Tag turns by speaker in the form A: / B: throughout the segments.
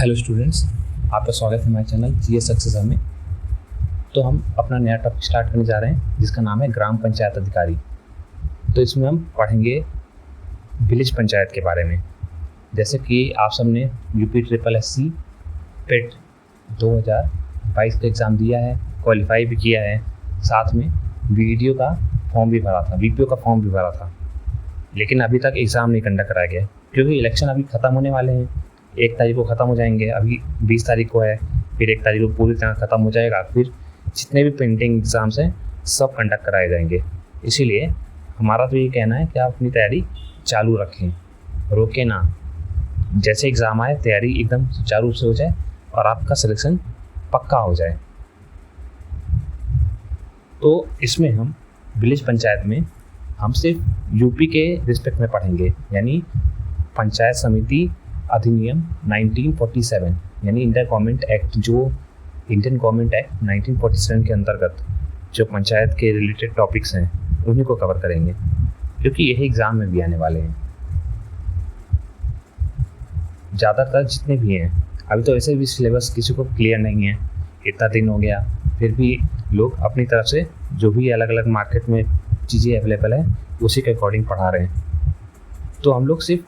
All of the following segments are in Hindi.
A: हेलो स्टूडेंट्स, आपका स्वागत है हमारे चैनल जीएस सक्सेस में। तो हम अपना नया टॉपिक स्टार्ट करने जा रहे हैं जिसका नाम है ग्राम पंचायत अधिकारी। तो इसमें हम पढ़ेंगे विलेज पंचायत के बारे में। जैसे कि आप सबने UPSSC पेट 2022 का एग्ज़ाम दिया है, क्वालिफाई भी किया है, साथ में वीडियो का फॉर्म भी भरा था, VPO का फॉर्म भी भरा था, लेकिन अभी तक एग्ज़ाम नहीं कंडक्ट कराया गया क्योंकि इलेक्शन अभी ख़त्म होने वाले हैं। 1 तारीख को ख़त्म हो जाएंगे, अभी 20 तारीख को है, फिर 1 तारीख को पूरी तरह ख़त्म हो जाएगा, फिर जितने भी पेंडिंग एग्ज़ाम्स हैं सब कंडक्ट कराए जाएंगे। इसीलिए हमारा तो ये कहना है कि आप अपनी तैयारी चालू रखें, रोके ना। जैसे एग्ज़ाम आए तैयारी एकदम सुचारू रूप से हो जाए और आपका सिलेक्शन पक्का हो जाए। तो इसमें हम विलेज पंचायत में हम सिर्फ यूपी के रिस्पेक्ट में पढ़ेंगे, यानी पंचायत समिति अधिनियम 1947 यानी इंडियन गवर्नमेंट एक्ट, जो इंडियन गवर्नमेंट एक्ट 1947 के अंतर्गत जो पंचायत के रिलेटेड टॉपिक्स हैं उन्हीं को कवर करेंगे, क्योंकि यही एग्ज़ाम में भी आने वाले हैं। ज़्यादातर जितने भी हैं, अभी तो ऐसे भी सिलेबस किसी को क्लियर नहीं है, इतना दिन हो गया, फिर भी लोग अपनी तरफ से जो भी अलग अलग मार्केट में चीज़ें अवेलेबल है उसी के अकॉर्डिंग पढ़ा रहे हैं। तो हम लोग सिर्फ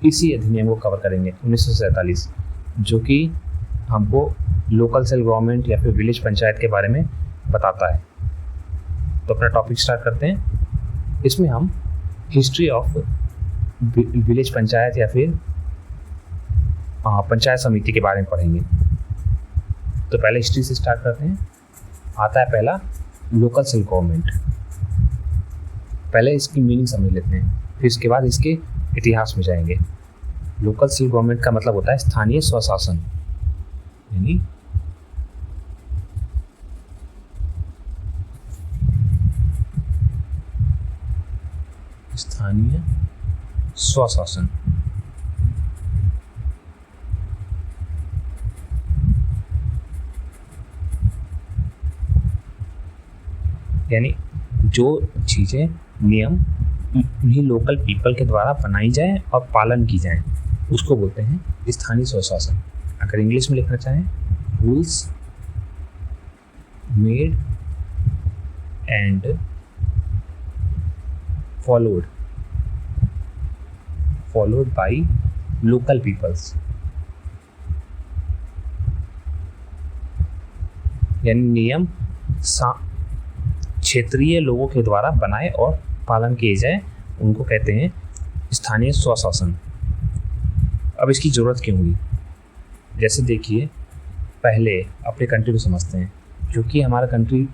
A: इसी अधिनियम को कवर करेंगे 1947, जो कि हमको लोकल सेल्फ गवर्नमेंट या फिर विलेज पंचायत के बारे में बताता है। तो अपना टॉपिक स्टार्ट करते हैं। इसमें हम हिस्ट्री ऑफ विलेज पंचायत या फिर पंचायत समिति के बारे में पढ़ेंगे। तो पहले हिस्ट्री से स्टार्ट करते हैं। आता है पहला लोकल सेल्फ गवर्नमेंट। पहले इसकी मीनिंग समझ लेते हैं, फिर इसके बाद इसके इतिहास में जाएंगे। लोकल सेल्फ गवर्नमेंट का मतलब होता है स्थानीय स्वशासन, यानी स्थानीय स्वशासन। यानी जो चीज़ें नियम उन्हीं लोकल पीपल के द्वारा बनाई जाए और पालन की जाए उसको बोलते हैं स्थानीय स्वशासन। अगर इंग्लिश में लिखना चाहें, rules made and followed by local peoples, यानी नियम क्षेत्रीय लोगों के द्वारा बनाए और पालन किए जाए, उनको कहते हैं स्थानीय स्वशासन। अब इसकी ज़रूरत क्यों हुई? जैसे देखिए, पहले अपने कंट्री को समझते हैं, क्योंकि हमारा कंट्री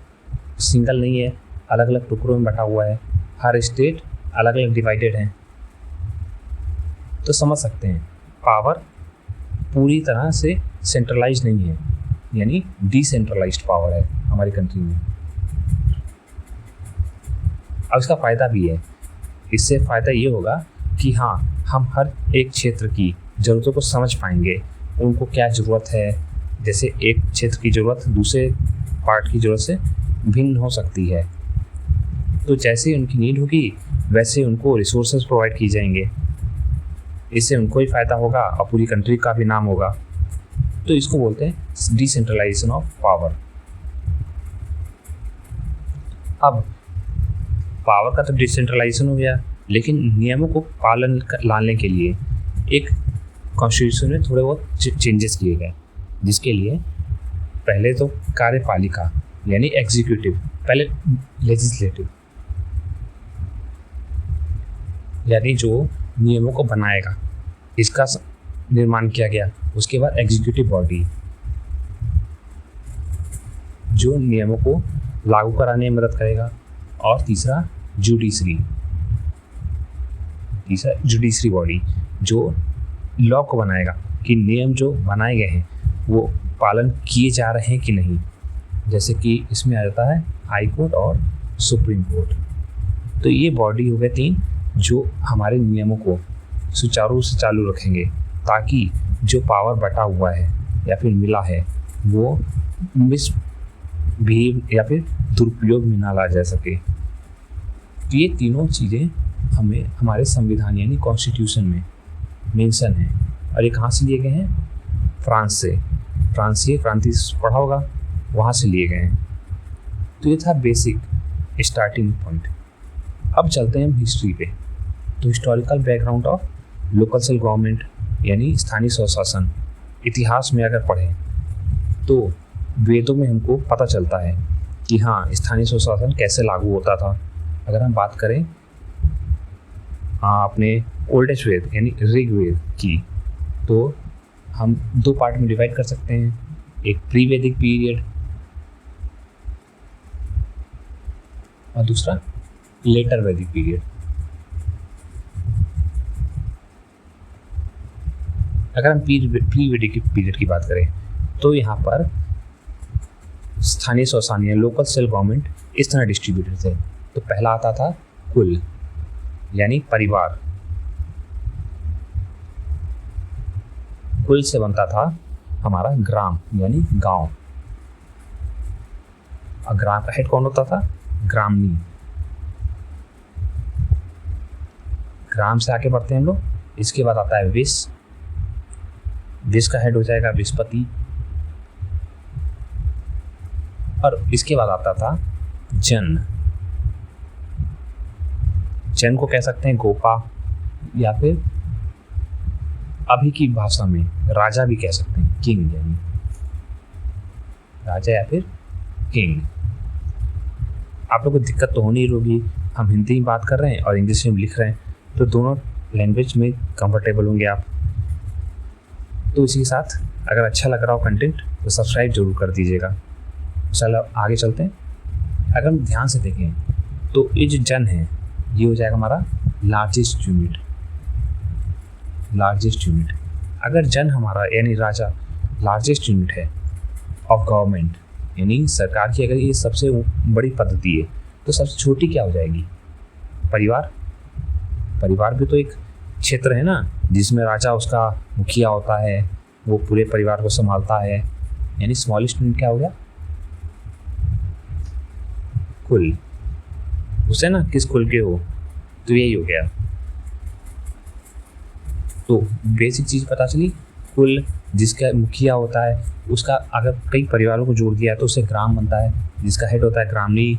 A: सिंगल नहीं है, अलग अलग टुकड़ों में बटा हुआ है, हर स्टेट अलग अलग डिवाइडेड है। तो समझ सकते हैं पावर पूरी तरह से सेंट्रलाइज नहीं है, यानी डिसेंट्रलाइज्ड पावर है हमारी कंट्री में। अब इसका फ़ायदा भी है। इससे फ़ायदा ये होगा कि हाँ, हम हर एक क्षेत्र की ज़रूरतों को समझ पाएंगे, उनको क्या ज़रूरत है। जैसे एक क्षेत्र की ज़रूरत दूसरे पार्ट की ज़रूरत से भिन्न हो सकती है, तो जैसे उनकी नीड होगी वैसे उनको रिसोर्सेज प्रोवाइड किए जाएंगे। इससे उनको ही फ़ायदा होगा और पूरी कंट्री का भी नाम होगा। तो इसको बोलते हैं डिसेंट्रलाइजेशन ऑफ पावर। अब पावर का तो डिसेंट्रलाइजेशन हो गया, लेकिन नियमों को पालन लाने के लिए एक कॉन्स्टिट्यूशन में थोड़े बहुत चेंजेस किए गए, जिसके लिए पहले तो कार्यपालिका यानी एग्जीक्यूटिव, पहले लेजिस्लेटिव यानी जो नियमों को बनाएगा इसका निर्माण किया गया। उसके बाद एग्जीक्यूटिव बॉडी जो नियमों को लागू कराने में मदद करेगा, और तीसरा जुडिशरी बॉडी जो लॉ को बनाएगा कि नियम जो बनाए गए हैं वो पालन किए जा रहे हैं कि नहीं। जैसे कि इसमें आ जाता है हाई कोर्ट और सुप्रीम कोर्ट। तो ये बॉडी हो गए 3 जो हमारे नियमों को सुचारू से चालू रखेंगे, ताकि जो पावर बटा हुआ है या फिर मिला है वो मिसबिहेव या फिर दुरुपयोग में ना ला जा सके। ये तीनों चीज़ें हमें हमारे संविधान यानी कॉन्स्टिट्यूशन में मेंशन है। और ये कहाँ से लिए गए हैं? फ्रांसीय क्रांति पढ़ा होगा, वहाँ से लिए गए हैं। तो ये था बेसिक स्टार्टिंग पॉइंट। अब चलते हैं हम हिस्ट्री पे। तो historical background of local self government यानी स्थानीय स्वशासन, इतिहास में अगर पढ़ें तो वेदों में हमको पता चलता है कि हाँ, स्थानीय स्वशासन कैसे लागू होता था। अगर हम बात करें अपने ओल्डेस्ट वेद यानी ऋग्वेद की, तो हम 2 पार्ट में डिवाइड कर सकते हैं, एक प्री वैदिक पीरियड और दूसरा लेटर वैदिक पीरियड। अगर हम प्री वैदिक पीरियड की बात करें तो यहाँ पर स्थानीय स्वशासन या लोकल सेल्फ गवर्नमेंट इस तरह डिस्ट्रीब्यूटेड थे। तो पहला आता था कुल यानी परिवार। कुल से बनता था हमारा ग्राम यानी गांव। और ग्राम का हेड कौन होता था? ग्रामनी। ग्राम से आगे बढ़ते हैं हम लोग। इसके बाद आता है विश। विश का हेड हो जाएगा विस्पति। और इसके बाद आता था जन। जन को कह सकते हैं गोपा, या फिर अभी की भाषा में राजा भी कह सकते हैं, किंग यानी राजा या फिर किंग। आप लोग को दिक्कत तो होनी होगी, हम हिंदी में बात कर रहे हैं और इंग्लिश में लिख रहे हैं, तो दोनों लैंग्वेज में कंफर्टेबल होंगे आप। तो इसी के साथ अगर अच्छा लग रहा हो कंटेंट तो सब्सक्राइब जरूर कर दीजिएगा। चलो आगे चलते हैं। अगर हम ध्यान से देखें तो ये जो जन है ये हो जाएगा हमारा लार्जेस्ट यूनिट। अगर जन हमारा यानी राजा लार्जेस्ट यूनिट है ऑफ गवर्नमेंट यानी सरकार की, अगर ये सबसे बड़ी पद्धति है, तो सबसे छोटी क्या हो जाएगी? परिवार भी तो एक क्षेत्र है ना, जिसमें राजा उसका मुखिया होता है, वो पूरे परिवार को संभालता है। यानी स्मॉलेस्ट यूनिट क्या हो गया? कुल। उसे ना किस कुल के हो, तो यही हो गया। तो बेसिक चीज़ पता चली, कुल जिसका मुखिया होता है उसका अगर कई परिवारों को जोड़ दिया तो उससे ग्राम बनता है, जिसका हेड होता है ग्रामनी।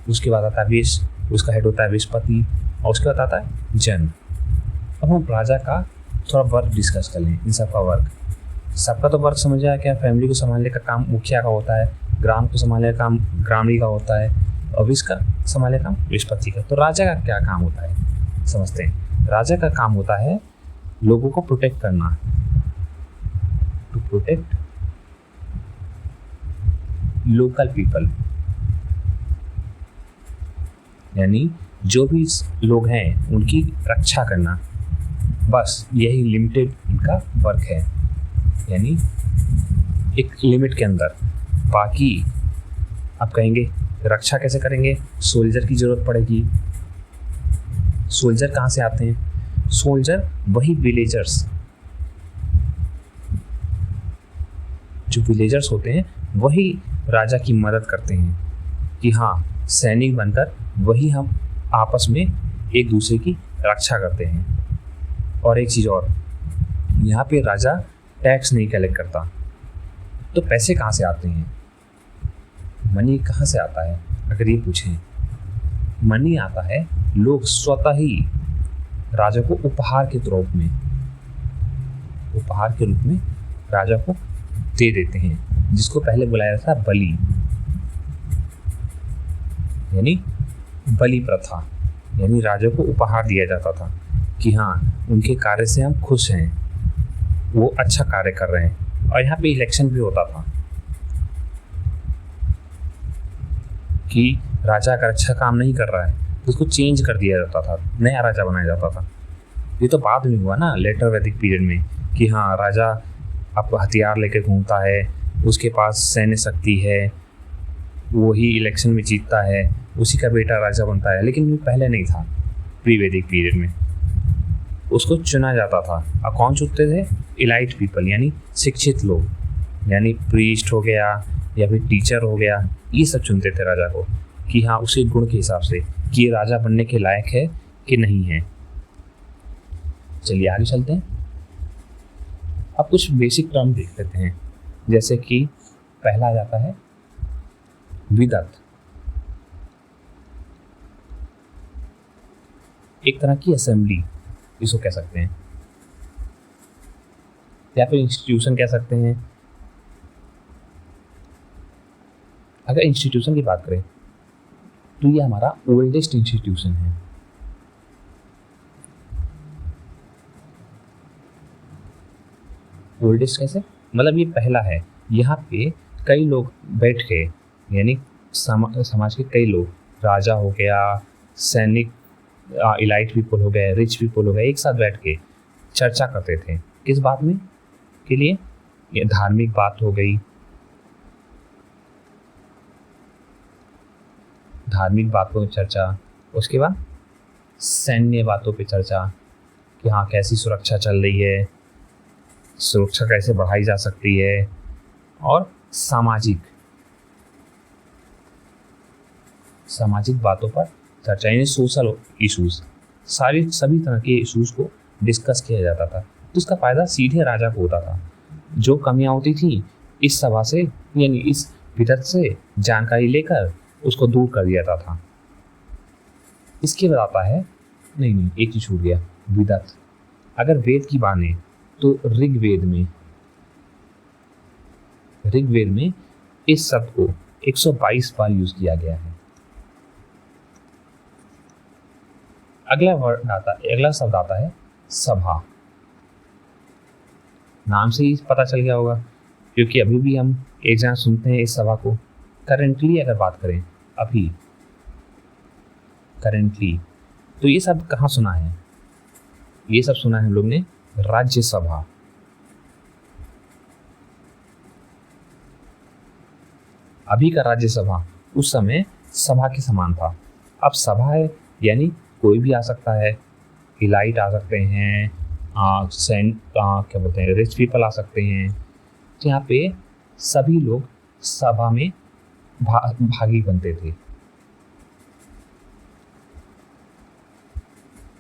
A: उसके बाद आता है विश, उसका हेड होता है विस्पति, और उसके बाद आता है जन। अब हम राजा का थोड़ा वर्क डिस्कस कर लें। इन सबका वर्क, सबका तो वर्क समझ आया क्या? फैमिली को संभालने का काम मुखिया का होता है, ग्राम को संभालने का काम ग्रामणी का होता है, और विश का संभालने का काम विस्पति का। तो राजा का क्या काम होता है समझते हैं। राजा का काम होता है लोगों को प्रोटेक्ट करना, टू प्रोटेक्ट लोकल पीपल। यानी जो भी लोग हैं उनकी रक्षा करना, बस यही लिमिटेड इनका वर्क है। यानी एक लिमिट के अंदर। बाकी आप कहेंगे रक्षा कैसे करेंगे? सोल्जर की ज़रूरत पड़ेगी। सोल्जर कहाँ से आते हैं? सोल्जर वही विलेजर्स, जो विलेजर्स होते हैं वही राजा की मदद करते हैं कि हाँ, सैनिक बनकर वही हम आपस में एक दूसरे की रक्षा करते हैं। और एक चीज़ और, यहाँ पे राजा टैक्स नहीं कलेक्ट करता। तो पैसे कहाँ से आते हैं? मनी कहाँ से आता है? अगर ये पूछें, मनी आता है लोग स्वतः ही राजा को उपहार के रूप में राजा को दे देते हैं, जिसको पहले बुलाया था बलि, यानी बलि प्रथा। यानी राजा को उपहार दिया जाता था कि हाँ, उनके कार्य से हम खुश हैं, वो अच्छा कार्य कर रहे हैं। और यहाँ पे इलेक्शन भी होता था कि राजा अगर अच्छा काम नहीं कर रहा है तो उसको चेंज कर दिया जाता था, नया राजा बनाया जाता था। ये तो बाद में हुआ ना, लेटर वैदिक पीरियड में, कि हाँ, राजा आपको हथियार लेकर घूमता है, उसके पास सैन्य शक्ति है, वही इलेक्शन में जीतता है, उसी का बेटा राजा बनता है। लेकिन वो पहले नहीं था। प्री वैदिक पीरियड में उसको चुना जाता था। और कौन चुनते थे? इलाइट पीपल, यानी शिक्षित लोग, यानी प्रीस्ट हो गया या फिर टीचर हो गया, ये सब चुनते थे राजा को कि हाँ, उसके गुण के हिसाब से कि ये राजा बनने के लायक है कि नहीं है। चलिए आगे चलते हैं। अब कुछ बेसिक टर्म देख लेते हैं, जैसे कि पहला आ जाता है विदत, एक तरह की असेंबली इसको कह सकते हैं, या फिर इंस्टीट्यूशन कह सकते हैं। अगर इंस्टीट्यूशन की बात करें तो ये हमारा ओल्डेस्ट इंस्टीट्यूशन है। ओल्डेस्ट कैसे, मतलब ये पहला है। यहाँ पे कई लोग बैठ के, यानी समाज के कई लोग, राजा हो गया, सैनिक, इलाइट पीपल हो गए, रिच पीपल हो गए, एक साथ बैठ के चर्चा करते थे। किस बात में के लिए? ये धार्मिक बात हो गई, धार्मिक बातों पर चर्चा, उसके बाद सैन्य बातों पे चर्चा कि हाँ कैसी सुरक्षा चल रही है, सुरक्षा कैसे बढ़ाई जा सकती है, और सामाजिक बातों पर चर्चा, यानी सोशल इश्यूज, सभी तरह के इश्यूज को डिस्कस किया जाता था। तो इसका फायदा सीधे राजा को होता था। जो कमियां होती थी इस सभा से, यानी इस विदत से जानकारी लेकर उसको दूर कर दिया जाता था। इसके बाद आता है, नहीं एक चीज छूट गया, विदत। अगर वेद की माने तो ऋग्वेद में इस शब्द को 122 बार यूज किया गया है। अगला शब्द आता है सभा। नाम से ही पता चल गया होगा, क्योंकि अभी भी हम एक जगह सुनते हैं इस सभा को। करेंटली अगर बात करें, अभी करेंटली, तो ये शब्द कहाँ सुना है? ये सब सुना है हम लोग ने राज्यसभा। अभी का राज्यसभा उस समय सभा के समान था। अब सभा है यानी कोई भी आ सकता है, इलाइट आ सकते हैं, क्या बोलते हैं, रिच पीपल आ सकते हैं। तो यहाँ पे सभी लोग सभा में भागी बनते थे।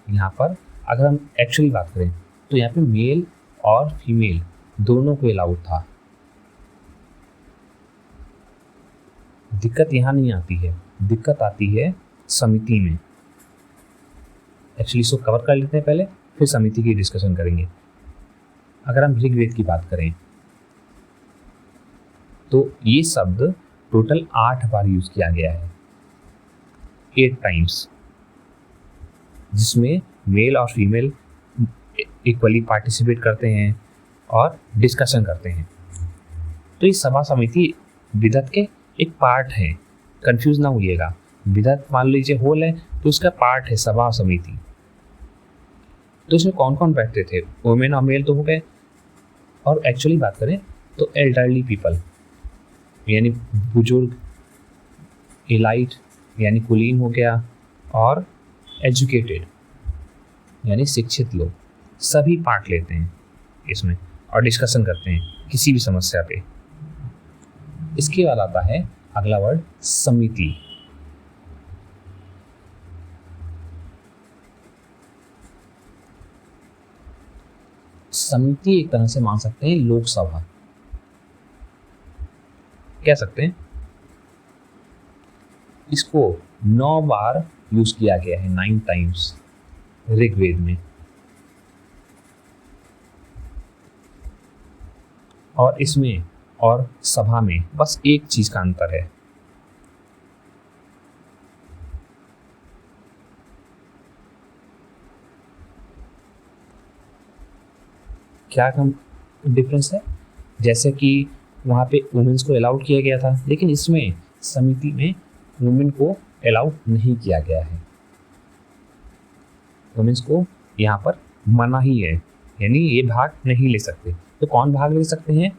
A: यहाँ पर अगर हम एक्चुअली बात करें तो यहाँ पे मेल और फीमेल दोनों को अलाउड था। दिक्कत यहाँ नहीं आती है, दिक्कत आती है समिति में। एक्चुअली इसको कवर कर लेते हैं पहले, फिर समिति की डिस्कशन करेंगे। अगर हम ऋग्वेद की बात करें तो ये शब्द टोटल 8 बार यूज किया गया है, 8 टाइम्स, जिसमें मेल और फीमेल इक्वली पार्टिसिपेट करते हैं और डिस्कशन करते हैं। तो ये सभा समिति विदत के एक पार्ट है, कंफ्यूज ना होइएगा। विदत मान लीजिए होल है तो उसका पार्ट है सभा समिति। तो इसमें कौन कौन बैठते थे? वुमेन और मेल तो हो गए, और एक्चुअली बात करें तो एल्डरली पीपल यानी बुजुर्ग, इलाइट यानी कुलीन हो गया, और एजुकेटेड यानी शिक्षित लोग, सभी पार्ट लेते हैं इसमें और डिस्कशन करते हैं किसी भी समस्या पे। इसके बाद आता है अगला वर्ड समिति। समिति एक तरह से मान सकते हैं लोकसभा कह सकते हैं। इसको 9 बार यूज किया गया है, 9 टाइम्स ऋग्वेद में। और इसमें और सभा में बस एक चीज का अंतर है, क्या कम डिफरेंस है? जैसे कि वहाँ पे वुमेन्स को अलाउड किया गया था, लेकिन इसमें समिति में वुमेन को अलाउड नहीं किया गया है। वुमेन्स को यहाँ पर मना ही है, यानी ये भाग नहीं ले सकते। तो कौन भाग ले सकते हैं?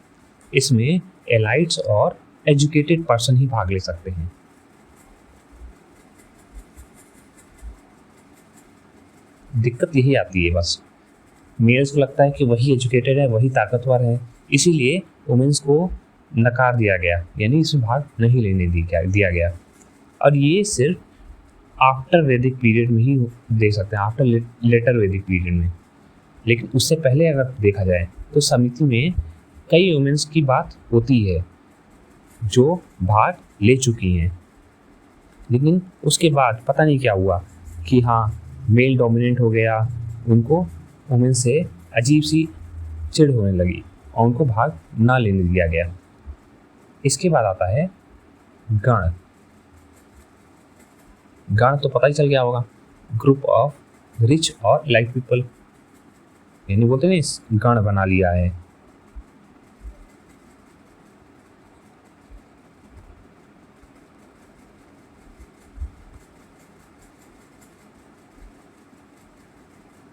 A: इसमें एलाइट्स और एजुकेटेड पर्सन ही भाग ले सकते हैं। दिक्कत यही आती है बस, मेल्स को लगता है कि वही एजुकेटेड है, वही ताकतवर है, इसीलिए वुमेन्स को नकार दिया गया, यानी इसमें भाग नहीं लेने दिया गया। और ये सिर्फ आफ्टर वैदिक पीरियड में ही दे सकते हैं, आफ्टर लेटर वैदिक पीरियड में। लेकिन उससे पहले अगर देखा जाए तो समिति में कई वुमेन्स की बात होती है जो भाग ले चुकी हैं, लेकिन उसके बाद पता नहीं क्या हुआ कि हाँ मेल डोमिनेंट हो गया, उनको वुमेन से अजीब सी चिढ़ होने लगी और उनको भाग ना लेने दिया गया। इसके बाद आता है गण। गण तो पता ही चल गया होगा, ग्रुप ऑफ रिच और लाइट पीपल, यानी बोलते नहीं गण बना लिया है।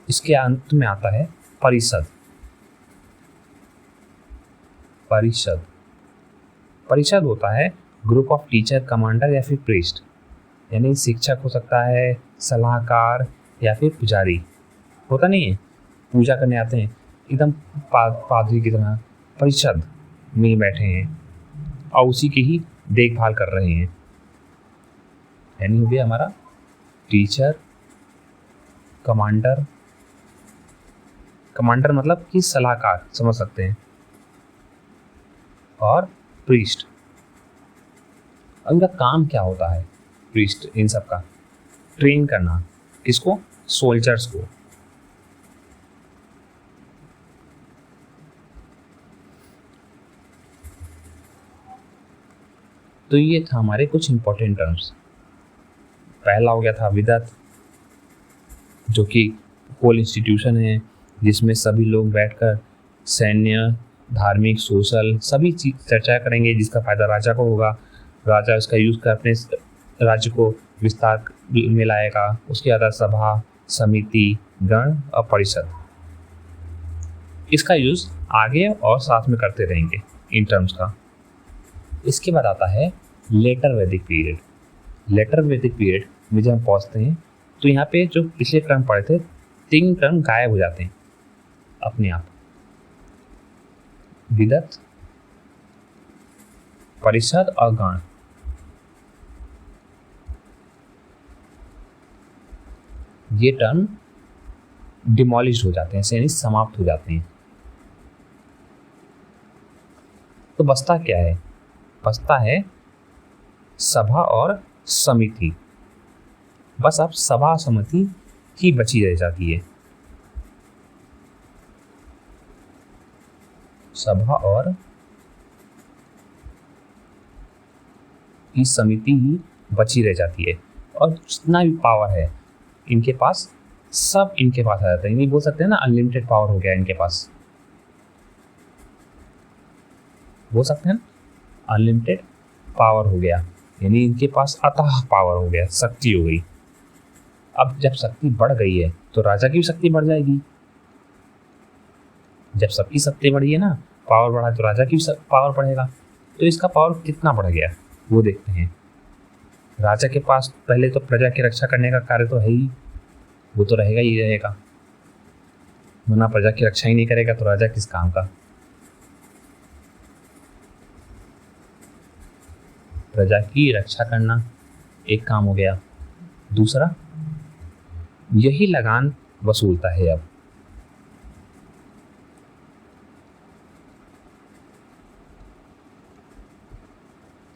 A: इसके अंत में आता है परिषद। परिषद परिषद होता है ग्रुप ऑफ टीचर, कमांडर या फिर प्रीस्ट, यानी शिक्षक हो सकता है, सलाहकार या फिर पुजारी। होता नहीं है पूजा करने आते हैं एकदम पादरी की तरह, परिषद में बैठे हैं और उसी की ही देखभाल कर रहे हैं। यानी हो गया हमारा टीचर, कमांडर, कमांडर मतलब कि सलाहकार समझ सकते हैं, और प्रीस्ट। अब इनका काम क्या होता है प्रीस्ट इन सब का? ट्रेन करना। किसको? सोल्जर्स को। तो ये था हमारे कुछ इंपॉर्टेंट टर्म्स। पहला हो गया था विदत, जो कि होल इंस्टीट्यूशन है जिसमें सभी लोग बैठकर सैन्य, धार्मिक, सोशल सभी चीज चर्चा करेंगे, जिसका फायदा राजा को होगा। राजा उसका यूज कर अपने राज्य को विस्तार में लाएगा। उसके बाद सभा, समिति, गण और परिषद। इसका यूज आगे और साथ में करते रहेंगे इन टर्म्स का। इसके बाद आता है लेटर वैदिक पीरियड। लेटर वैदिक पीरियड में जब हम पहुँचते हैं तो यहाँ पे जो पिछले टर्म पढ़े थे 3 टर्म गायब हो जाते हैं अपने आप। विदत, परिषद और गण। ये टर्म डिमोलिश हो जाते हैं, यानी समाप्त हो जाते हैं। तो बचता क्या है? बचता है सभा और समिति। बस अब सभा समिति ही बची रह जाती है। सभा और इस समिति ही बची रह जाती है, और जितना भी पावर है इनके पास, सब इनके पास आ जाता है। नहीं बोल सकते हैं ना अनलिमिटेड पावर हो गया इनके पास, बोल सकते हैं अनलिमिटेड पावर हो गया, यानी इनके पास अथाह पावर हो गया, शक्ति हो गई। अब जब शक्ति बढ़ गई है तो राजा की भी शक्ति बढ़ जाएगी। जब सबकी शक्ति बढ़ी है ना, पावर बढ़ा, तो राजा की भी पावर बढ़ेगा। तो इसका पावर कितना बढ़ गया वो देखते हैं। राजा के पास पहले तो प्रजा की रक्षा करने का कार्य तो है ही, वो तो रहेगा ही रहेगा, वरना प्रजा की रक्षा ही नहीं करेगा तो राजा किस काम का। प्रजा की रक्षा करना एक काम हो गया। दूसरा, यही लगान वसूलता है। अब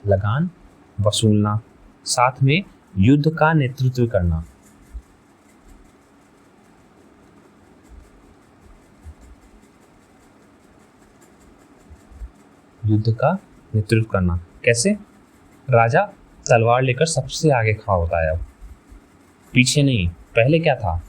A: लगान वसूलना, साथ में युद्ध का नेतृत्व करना। युद्ध का नेतृत्व करना कैसे? राजा तलवार लेकर सबसे आगे खड़ा होता है, अब पीछे नहीं। पहले क्या था,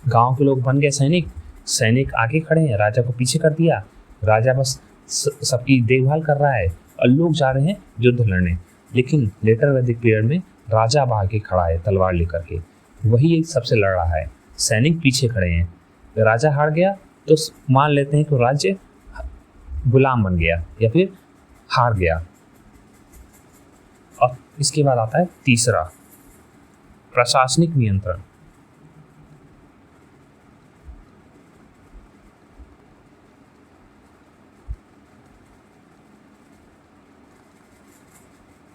A: गांव के लोग बन गए सैनिक, सैनिक आगे खड़े हैं, राजा को पीछे कर दिया, राजा बस सबकी देखभाल कर रहा है और लोग जा रहे हैं युद्ध लड़ने। लेकिन लेटर वैदिक पीरियड में राजा अब आगे खड़ा है तलवार लेकर के, वही एक सबसे लड़ रहा है, सैनिक पीछे खड़े हैं। राजा हार गया तो मान लेते हैं कि राज्य गुलाम बन गया या फिर हार गया। और इसके बाद आता है तीसरा, प्रशासनिक नियंत्रण।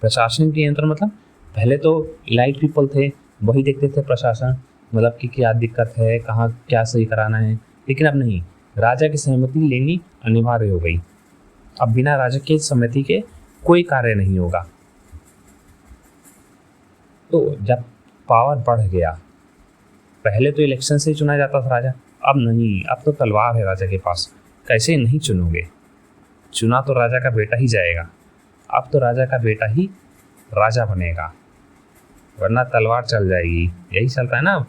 A: प्रशासनिक नियंत्रण मतलब पहले तो इलाइट पीपल थे, वही देखते थे प्रशासन, मतलब कि क्या दिक्कत है, कहाँ क्या सही कराना है। लेकिन अब नहीं, राजा की सहमति लेनी अनिवार्य हो गई। अब बिना राजा की सहमति के कोई कार्य नहीं होगा। तो जब पावर बढ़ गया, पहले तो इलेक्शन से चुना जाता था राजा, अब नहीं, अब तो तलवार है राजा के पास। कैसे नहीं चुनोगे, चुना तो राजा का बेटा ही जाएगा। अब तो राजा का बेटा ही राजा बनेगा, वरना तलवार चल जाएगी। यही चलता है ना।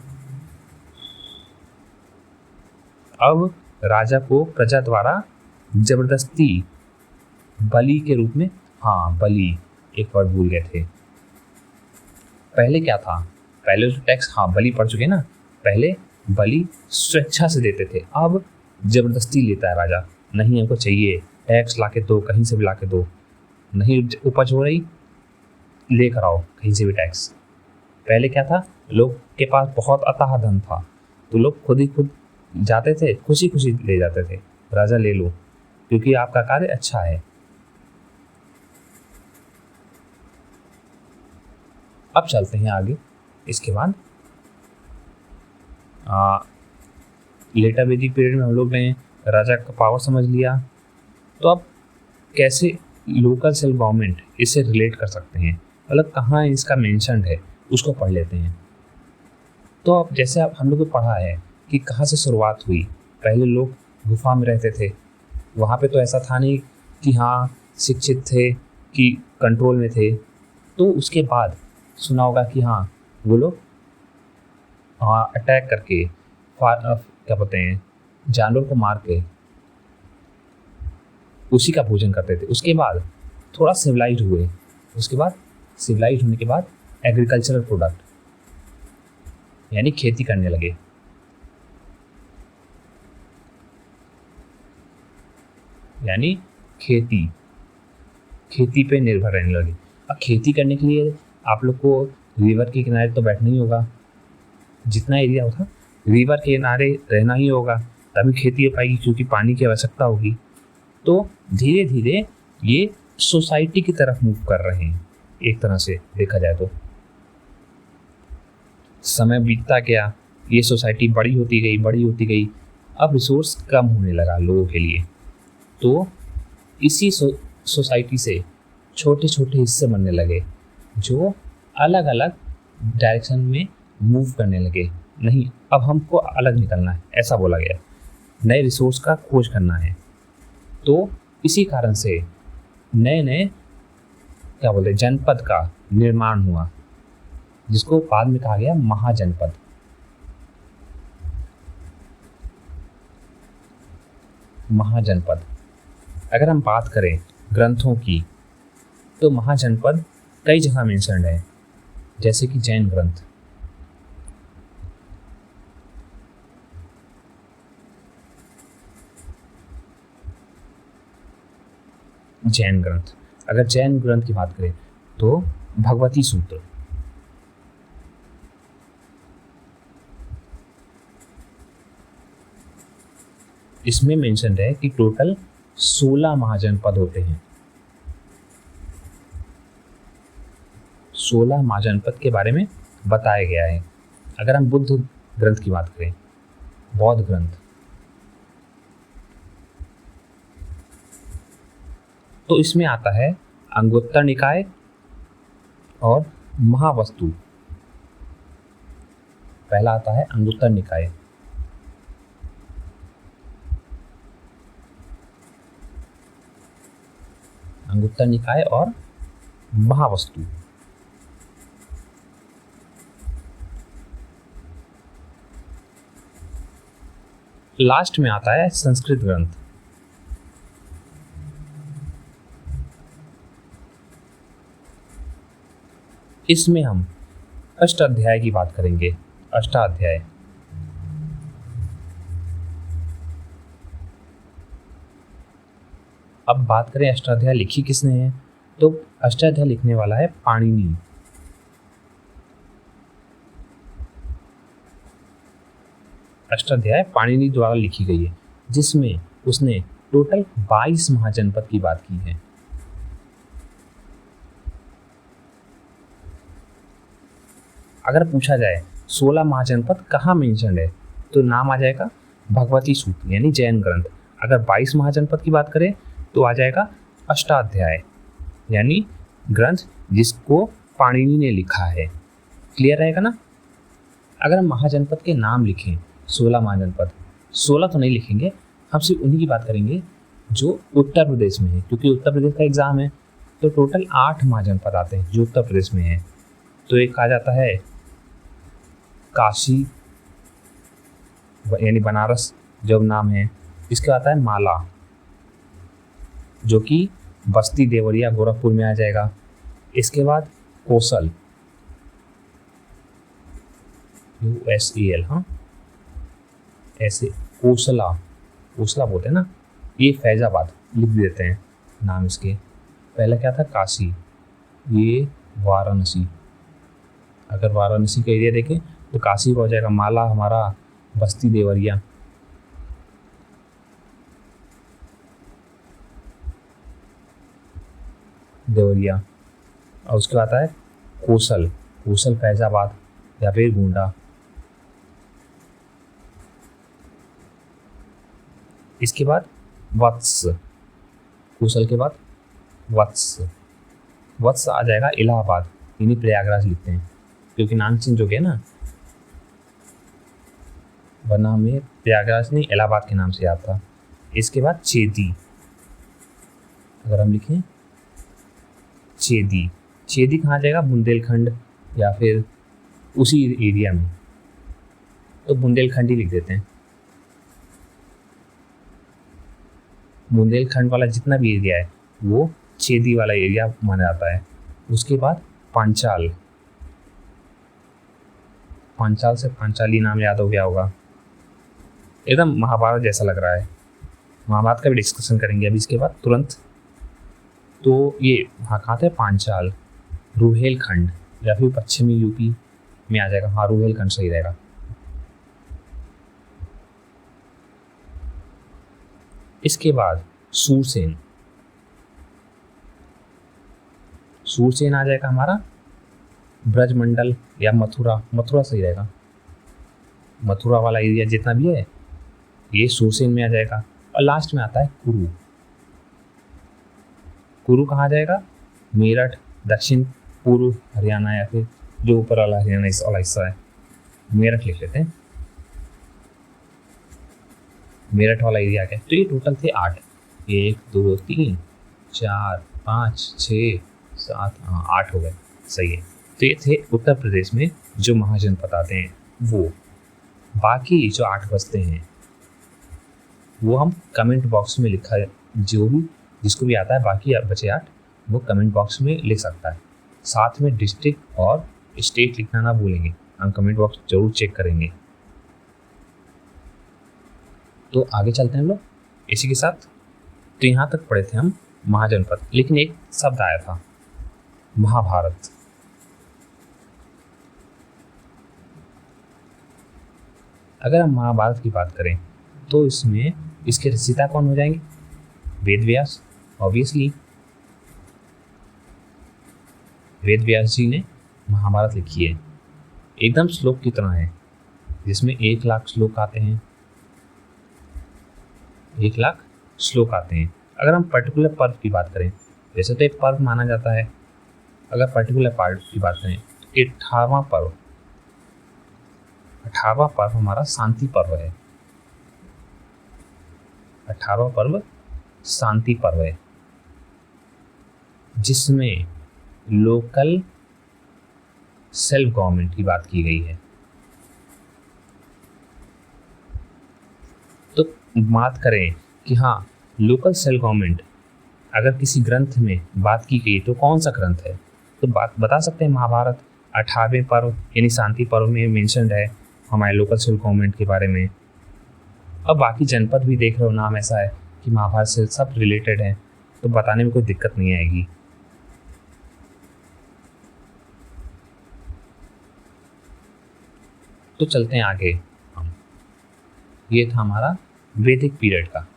A: अब राजा को प्रजा द्वारा जबरदस्ती बलि के रूप में, हाँ बलि, एक वर्ड भूल गए थे। पहले क्या था, पहले तो टैक्स, हाँ बलि पढ़ चुके ना। पहले बलि स्वेच्छा से देते थे, अब जबरदस्ती लेता है राजा। नहीं हमको चाहिए, टैक्स लाके दो, कहीं से भी लाके दो। नहीं उपज हो रही, लेकर आओ कहीं से भी टैक्स। पहले क्या था, लोग के पास बहुत अथाह धन था, तो लोग खुद ही खुद जाते थे, खुशी खुशी ले जाते थे, राजा ले लो क्योंकि आपका कार्य अच्छा है। अब चलते हैं आगे। इसके बाद लेटर वैदिक पीरियड में हम लोग ने राजा का पावर समझ लिया। तो अब कैसे लोकल सेल्फ गवर्नमेंट इससे रिलेट कर सकते हैं, मतलब कहाँ इसका मेंशन्ड है, उसको पढ़ लेते हैं। तो अब जैसे अब हम लोग को पढ़ा है कि कहाँ से शुरुआत हुई। पहले लोग गुफा में रहते थे, वहाँ पे तो ऐसा था नहीं कि हाँ शिक्षित थे कि कंट्रोल में थे। तो उसके बाद सुना होगा कि हाँ वो लोग अटैक करके क्या बोलते हैं, जानवर को मार के उसी का भोजन करते थे। उसके बाद थोड़ा सिविलाइज हुए, उसके बाद सिविलाइज होने के बाद एग्रीकल्चरल प्रोडक्ट यानी खेती करने लगे। यानी खेती पे निर्भर रहने लगे। अब खेती करने के लिए आप लोग को रिवर के किनारे तो बैठना ही होगा, जितना एरिया होता रिवर के किनारे रहना ही होगा, तभी खेती हो पाएगी क्योंकि पानी की आवश्यकता होगी। तो धीरे धीरे ये सोसाइटी की तरफ मूव कर रहे हैं, एक तरह से देखा जाए तो। समय बीतता गया, ये सोसाइटी बड़ी होती गई। अब रिसोर्स कम होने लगा लोगों के लिए, तो इसी सोसाइटी से छोटे छोटे हिस्से बनने लगे जो अलग अलग डायरेक्शन में मूव करने लगे। नहीं, अब हमको अलग निकलना है, ऐसा बोला गया। नए रिसोर्स का खोज करना है। तो इसी कारण से नए नए क्या बोलते हैं, जनपद का निर्माण हुआ, जिसको बाद में कहा गया महाजनपद। महाजनपद अगर हम बात करें ग्रंथों की, तो महाजनपद कई जगह मेंशन्ड है, जैसे कि जैन ग्रंथ। अगर जैन ग्रंथ की बात करें तो भगवती सूत्र, इसमें मेंशन्ड है कि टोटल 16 महाजनपद होते हैं। 16 महाजनपद के बारे में बताया गया है। अगर हम बुद्ध ग्रंथ की बात करें, बौद्ध ग्रंथ, तो इसमें आता है अंगुत्तर निकाय और महावस्तु। पहला आता है अंगुत्तर निकाय, और महावस्तु। लास्ट में आता है संस्कृत ग्रंथ। इसमें हम अष्टाध्याय की बात करेंगे। अष्टाध्याय अब बात करें अष्टाध्याय लिखी किसने है, तो अष्टाध्याय लिखने वाला है पाणिनि। अष्टाध्याय पाणिनि द्वारा लिखी गई है, जिसमें उसने टोटल 22 महाजनपद की बात की है। अगर पूछा जाए 16 महाजनपद कहाँ मेंशन है, तो नाम आ जाएगा भगवती सूत्र यानी जैन ग्रंथ। अगर 22 महाजनपद की बात करें तो आ जाएगा अष्टाध्याय यानी ग्रंथ जिसको पाणिनि ने लिखा है। क्लियर रहेगा ना। अगर हम महाजनपद के नाम लिखें 16 महाजनपद, 16 तो नहीं लिखेंगे, हम सिर्फ उन्हीं की बात करेंगे जो उत्तर प्रदेश में है, क्योंकि उत्तर प्रदेश का एग्जाम है। तो टोटल 8 महाजनपद आते हैं जो उत्तर प्रदेश में है। तो एक आ जाता है काशी यानी बनारस जो नाम है। इसके आता है माला जो कि बस्ती देवरिया गोरखपुर में आ जाएगा। इसके बाद कोसल USEL, हाँ ऐसे कोसला बोलते हैं ना, ये फैजाबाद लिख देते हैं नाम इसके। पहले क्या था काशी, ये वाराणसी। अगर वाराणसी का एरिया देखें तो काशी हो जाएगा, माला हमारा बस्ती देवरिया। और उसके बाद आता है कोसल फैजाबाद या फिर गोंडा। इसके बाद वत्स, कोसल के बाद वत्स आ जाएगा इलाहाबाद यानी प्रयागराज लिखते हैं क्योंकि नाम चेंज हो गया ना, वरना हमें प्रयागराज नहीं इलाहाबाद के नाम से याद था। इसके बाद चेदी, अगर हम लिखें चेदी कहाँ जाएगा, बुंदेलखंड या फिर उसी एरिया में, तो बुंदेलखंड ही लिख देते हैं। बुंदेलखंड वाला जितना भी एरिया है वो चेदी वाला एरिया माना जाता है। उसके बाद पांचाल से पांचाली नाम याद हो गया होगा, एकदम महाभारत जैसा लग रहा है। महाभारत का भी डिस्कशन करेंगे अभी इसके बाद तुरंत। तो ये हाँ कहाँ थे, पांचाल, रुहेलखंड या फिर पश्चिमी यूपी में आ जाएगा। हाँ रुहेलखंड सही रहेगा। इसके बाद सूरसेन आ जाएगा हमारा ब्रजमंडल या मथुरा सही रहेगा। मथुरा वाला एरिया जितना भी है ये सूरसेन में आ जाएगा। और लास्ट में आता है कुरु कहाँ जाएगा, मेरठ, दक्षिण पूर्व हरियाणा या फिर जो ऊपर वाला हरियाणा इस वाला हिस्सा है, मेरठ लिख लेते हैं। मेरठ वाला एरिया है। तो ये टोटल थे 8, 1 2 3 4 5 6 7 8 हो गए, सही है। तो ये थे उत्तर प्रदेश में जो महाजनपद आते हैं वो। बाकी जो 8 बचते हैं वो हम कमेंट बॉक्स में लिखा है, जो भी जिसको भी आता है बाकी बचे 8 वो कमेंट बॉक्स में लिख सकता है। साथ में डिस्ट्रिक्ट और स्टेट लिखना ना भूलेंगे, हम कमेंट बॉक्स जरूर चेक करेंगे। तो आगे चलते हैं लोग इसी के साथ। तो यहाँ तक पढ़े थे हम महाजनपद, लेकिन एक शब्द आया था महाभारत। अगर हम महाभारत की बात करें तो इसमें इसके रचयिता कौन हो जाएंगे, वेद व्यास। ऑब्वियसली वेद व्यास जी ने महाभारत लिखी है, एकदम श्लोक की तरह है, जिसमें 1 लाख श्लोक आते हैं। 1 लाख श्लोक आते हैं। अगर हम पर्टिकुलर पर्व की बात करें, वैसे तो एक पर्व माना जाता है, अगर पर्टिकुलर पार्ट की बात करें तो 18वां पर्व हमारा शांति पर्व है। 18वां पर्व शांति पर्व है, जिसमें लोकल सेल्फ गवर्नमेंट की बात की गई है। तो बात करें कि हाँ लोकल सेल्फ गवर्नमेंट अगर किसी ग्रंथ में बात की गई तो कौन सा ग्रंथ है, तो बात बता सकते हैं महाभारत। 18वें पर्व यानी शांति पर्व में मेंशन्ड है हमारे लोकल सेल्फ गवर्नमेंट के बारे में। अब बाकी जनपद भी देख रहे हो, नाम ऐसा है कि महाभारत से सब रिलेटेड है, तो बताने में कोई दिक्कत नहीं आएगी। तो चलते हैं आगे हम। ये था हमारा वैदिक पीरियड का।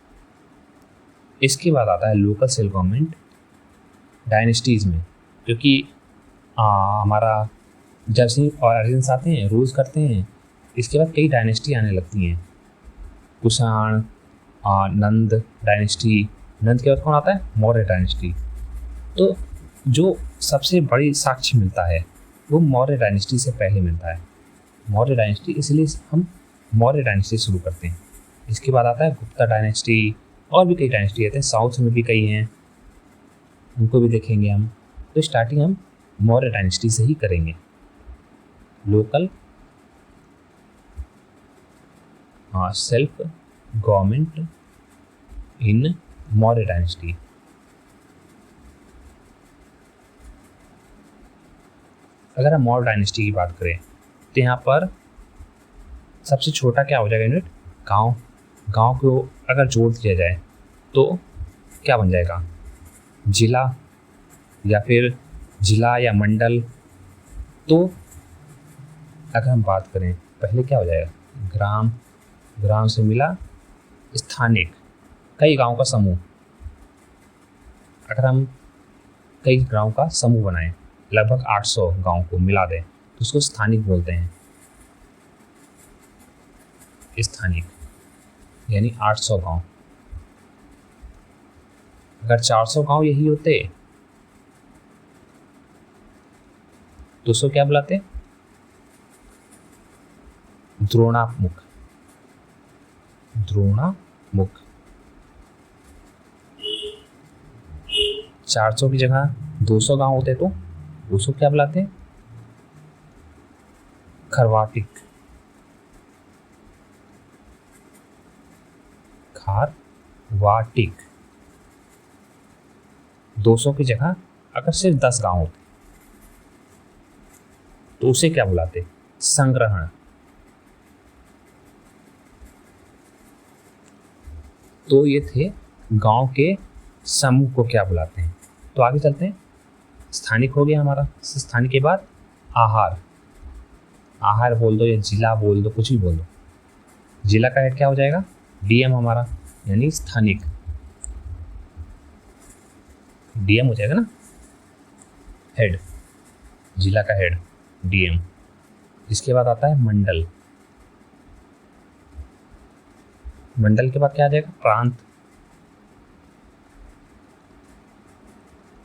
A: इसके बाद आता है लोकल सेल्फ गवर्नमेंट डायनेस्टीज़ में, क्योंकि हमारा जब से ऑरिजिन्स आते हैं, रूल्स करते हैं, इसके बाद कई डायनेस्टी आने लगती हैं। कुषाण, नंद डायनेस्टी। नंद के बाद कौन आता है? मौर्य डायनेस्टी। तो जो सबसे बड़ी साक्ष्य मिलता है वो मौर्य डायनेस्टी से पहले मिलता है। मौर्य डायनेस्टी, इसलिए हम मौर्य डायनेस्टी शुरू करते हैं। इसके बाद आता है गुप्ता डायनेस्टी, और भी कई डायनेस्टी आते हैं, साउथ में भी कई हैं, उनको भी देखेंगे हम। तो स्टार्टिंग हम मौर्य डायनेस्टी से ही करेंगे। Local self government in Maurya dynasty. अगर हम मौर्य डायनेस्टी की बात करें तो यहाँ पर सबसे छोटा क्या हो जाएगा यूनिट? गांव। गांव को अगर जोड़ दिया जाए तो क्या बन जाएगा? जिला, या फिर जिला या मंडल। तो अगर हम बात करें पहले क्या हो जाएगा? ग्राम। ग्राम से मिला स्थानिक, कई गांव का समूह। अगर हम कई गांव का समूह बनाएं, लगभग 800 गांव को मिला दें, तो उसको स्थानिक बोलते हैं। स्थानिक यानी 800 गांव। अगर 400 गांव यही होते तो उसको क्या बुलाते? द्रोणामुख। द्रोणामुख। 400 की जगह 200 गांव होते तो उसको क्या बुलाते? खरवाटिक। खारवाटिक। 200 की जगह अगर सिर्फ 10 गांव होते तो उसे क्या बुलाते? संग्रहण। तो ये थे गांव के समूह को क्या बुलाते हैं। तो आगे चलते हैं। स्थानिक हो गया हमारा। स्थानिक के बाद आहार। आहार बोल दो या जिला बोल दो, कुछ भी बोल दो। जिला का हेड क्या हो जाएगा? डीएम हमारा, यानी स्थानिक। डीएम हो जाएगा ना हेड, जिला का हेड डीएम। इसके बाद आता है मंडल। मंडल के बाद क्या आ जाएगा? प्रांत।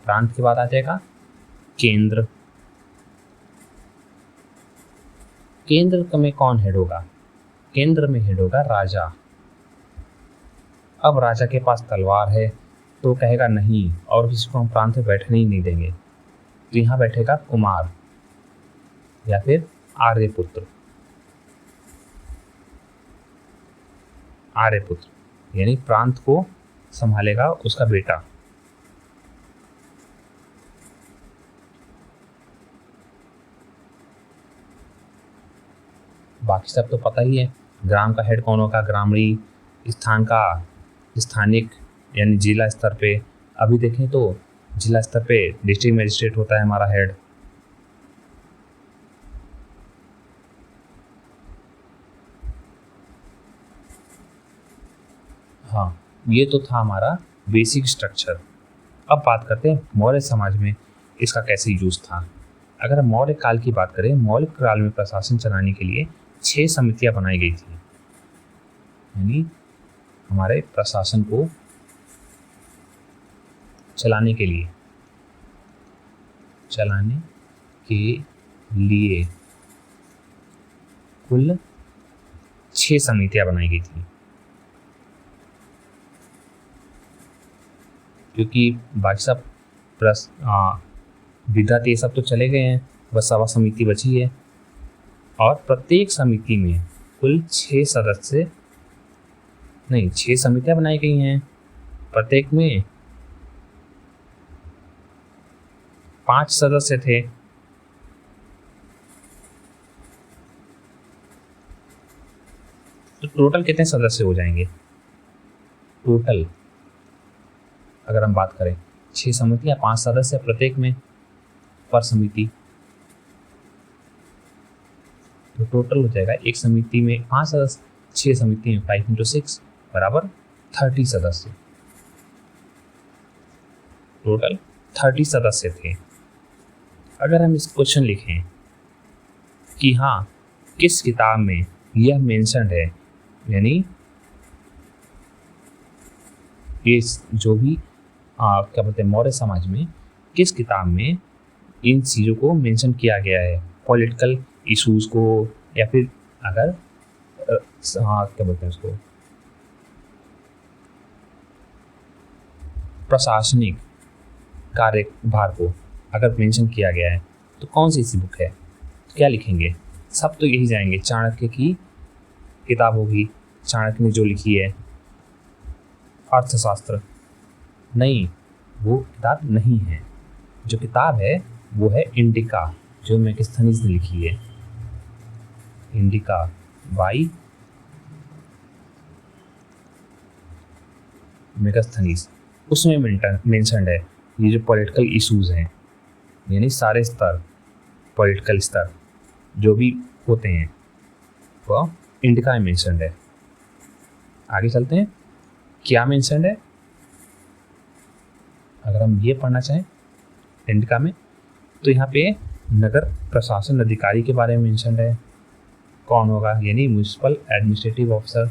A: प्रांत के बाद आ जाएगा केंद्र। केंद्र में कौन हेड होगा? केंद्र में हेड होगा राजा। अब राजा के पास तलवार है तो कहेगा नहीं, और किसी को हम प्रांत में बैठने ही नहीं देंगे, तो यहाँ बैठेगा कुमार या फिर आर्यपुत्र। आर्यपुत्र यानी प्रांत को संभालेगा उसका बेटा। बाकी सब तो पता ही है। ग्राम का हेड कौन होगा? ग्रामीण। स्थान का स्थानिक यानी जिला स्तर पे। अभी देखें तो जिला स्तर पे डिस्ट्रिक्ट मजिस्ट्रेट होता है हमारा हेड। हाँ, ये तो था हमारा बेसिक स्ट्रक्चर। अब बात करते हैं मौर्य समाज में इसका कैसे यूज था। अगर हम मौर्य काल की बात करें, मौर्य काल में प्रशासन चलाने के लिए 6 समितियां बनाई गई थी। यानी हमारे प्रशासन को चलाने के लिए कुल 6 समितियां बनाई गई थी। क्योंकि बाकी सब विधात ये सब तो चले गए हैं, बस सभा समिति बची है। और प्रत्येक समिति में कुल 6 समितियां बनाई गई हैं। प्रत्येक में 5 सदस्य थे। तो टोटल कितने सदस्य हो जाएंगे? टोटल अगर हम बात करें 6 समितियां, 5 सदस्य प्रत्येक में पर समिति, तो टोटल हो जाएगा एक समिति में 5 सदस्य, 6 समिति में 5 × 6 बराबर 30 सदस्य। टोटल 30 सदस्य थे। अगर हम इस क्वेश्चन लिखें कि हाँ किस किताब में यह मेंशन्ड है, यानी ये जो भी क्या बोलते हैं मौर्य समाज में किस किताब में इन चीज़ों को मेंशन किया गया है, पॉलिटिकल इश्यूज को, या फिर अगर क्या बोलते हैं उसको प्रशासनिक कार्यभार को अगर मेंशन किया गया है तो कौन सी ऐसी बुक है, तो क्या लिखेंगे? सब तो यही जाएंगे, चाणक्य की किताब होगी, चाणक्य ने जो लिखी है अर्थशास्त्र। नहीं, वो किताब नहीं है। जो किताब है वो है इंडिका, जो मैकस्थनीज ने लिखी है। Indica by Megasthenes. उसमें मेंशन्ड है ये जो पॉलिटिकल इश्यूज हैं, यानी सारे स्तर, पॉलिटिकल स्तर जो भी होते हैं वो इंडिका में मेंशन्ड है। आगे चलते हैं, क्या मेंशन्ड है। अगर हम ये पढ़ना चाहें इंडिका में तो यहाँ पे नगर प्रशासन अधिकारी के बारे में मेंशन्ड है। कौन होगा? यानी म्युनिसिपल एडमिनिस्ट्रेटिव ऑफिसर।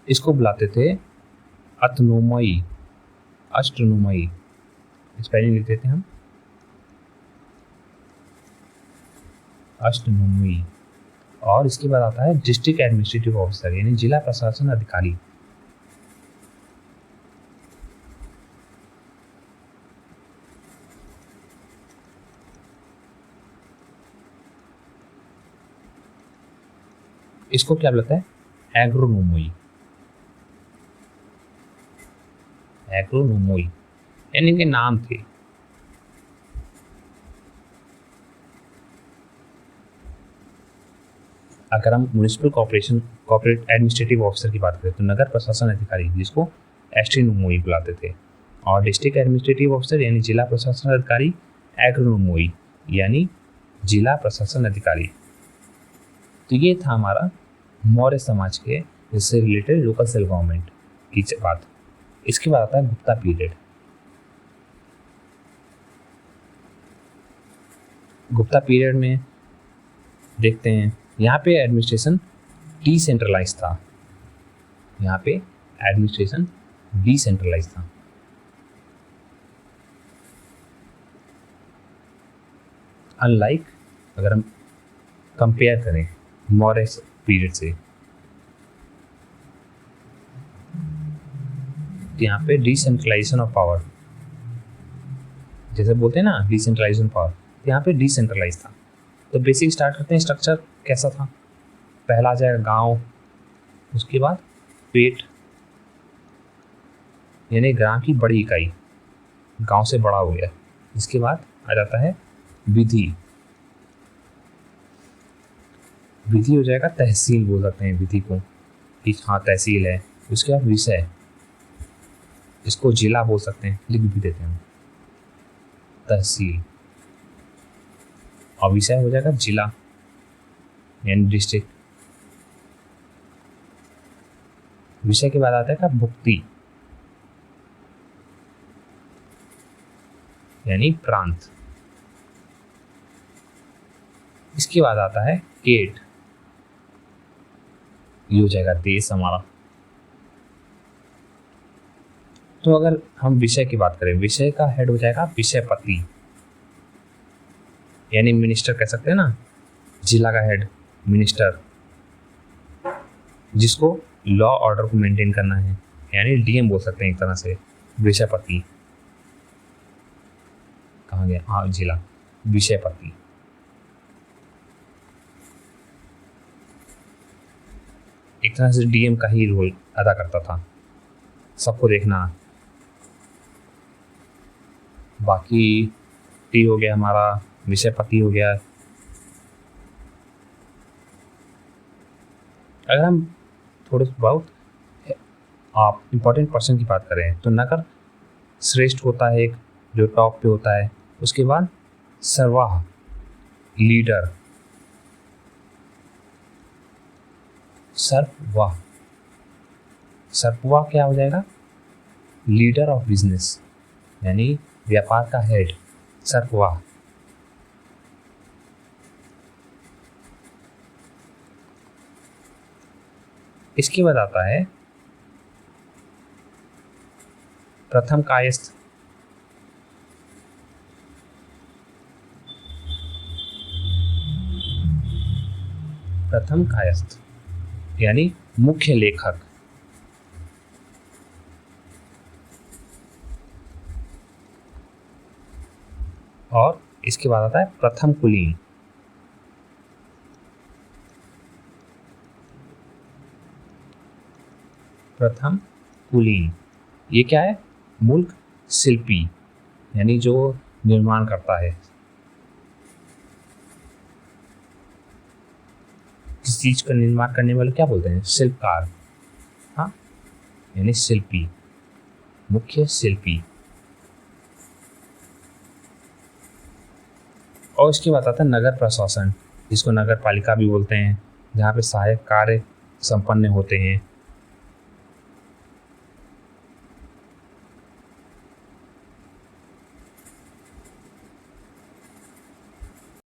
A: इसको बुलाते थे अष्टनोमई, अष्टनोमई स्पेलिंग लिख देते हैं हम, अष्टनोमई। और इसके बाद आता है डिस्ट्रिक्ट एडमिनिस्ट्रेटिव ऑफिसर, यानी जिला प्रशासन अधिकारी। इसको क्या बोलता है? एग्रोनोमोई, एग्रोनोमोई, यानी इनके नाम थे। अगर हम म्युनिसिपल कॉर्पोरेट एडमिनिस्ट्रेटिव ऑफिसर की बात करें तो नगर प्रशासन अधिकारी, जिसको एस्ट्रीनोमोई बुलाते थे, और डिस्ट्रिक्ट एडमिनिस्ट्रेटिव ऑफिसर यानी जिला प्रशासन अधिकारी एग्रोनोमोई, यानी जिला प्रशासन अधिकारी। तो ये था हमारा मौर्य समाज के जिससे रिलेटेड लोकल सेल्फ गवर्नमेंट की बात। इसके बाद आता है गुप्ता पीरियड। गुप्ता पीरियड में देखते हैं यहाँ पे एडमिनिस्ट्रेशन डिसेंट्रलाइज था, यहाँ पे एडमिनिस्ट्रेशन डिसेंट्रलाइज था। अनलाइक अगर हम कंपेयर करें मौर्य पीरियड से, यहाँ पे डिसेंट्रलाइजेशन ऑफ पावर, जैसे बोलते हैं ना डिसेंट्रलाइजेशन पावर, यहाँ पे डिसेंट्रलाइज था। तो बेसिक स्टार्ट करते हैं, स्ट्रक्चर कैसा था। पहला आ जाएगा गांव, उसके बाद पेट यानी ग्राम की बड़ी इकाई, गांव से बड़ा हो गया। इसके बाद आ जाता है विधि, विधि हो जाएगा तहसील, बोल सकते हैं विधि को कि हाँ तहसील है। उसके बाद विषय, इसको जिला बोल सकते हैं, लिख भी देते हैं तहसील, और विषय हो जाएगा जिला यानी डिस्ट्रिक्ट। विषय के बाद आता है भुक्ति यानी प्रांत। इसके बाद आता है केट, ये हो जाएगा देश हमारा। तो अगर हम विषय की बात करें, विषय का हेड हो जाएगा विषयपति यानी मिनिस्टर कह सकते हैं ना, जिला का हेड मिनिस्टर, जिसको लॉ ऑर्डर को मेंटेन करना है, यानी डीएम बोल सकते हैं एक तरह से। विषयपति कहाँ गया? हाँ जिला, विषयपति। एक तरह से डीएम का ही रोल अदा करता था, सबको देखना। बाकी टी हो गया हमारा, विषयपति हो गया। अगर हम थोड़े बहुत आप इम्पोर्टेंट पर्सन की बात करें तो नगर श्रेष्ठ होता है एक, जो टॉप पे होता है। उसके बाद सर्वाह लीडर, सर्पवाह, सर्पवाह क्या हो जाएगा? लीडर ऑफ बिजनेस, यानी व्यापार का हेड सर्पवाह। इसके बाद आता है प्रथम कायस्थ। प्रथम कायस्थ यानी मुख्य लेखक। और इसके बाद आता है प्रथम कुलीन। प्रथम कुलीन ये क्या है? मूल शिल्पी यानी जो निर्माण करता है, किस चीज का निर्माण करने वाले क्या बोलते हैं? शिल्पकार। हाँ, यानी शिल्पी, मुख्य शिल्पी। और इसके बाद आता है नगर प्रशासन, जिसको नगर पालिका भी बोलते हैं, जहाँ पे सहायक कार्य संपन्न होते हैं।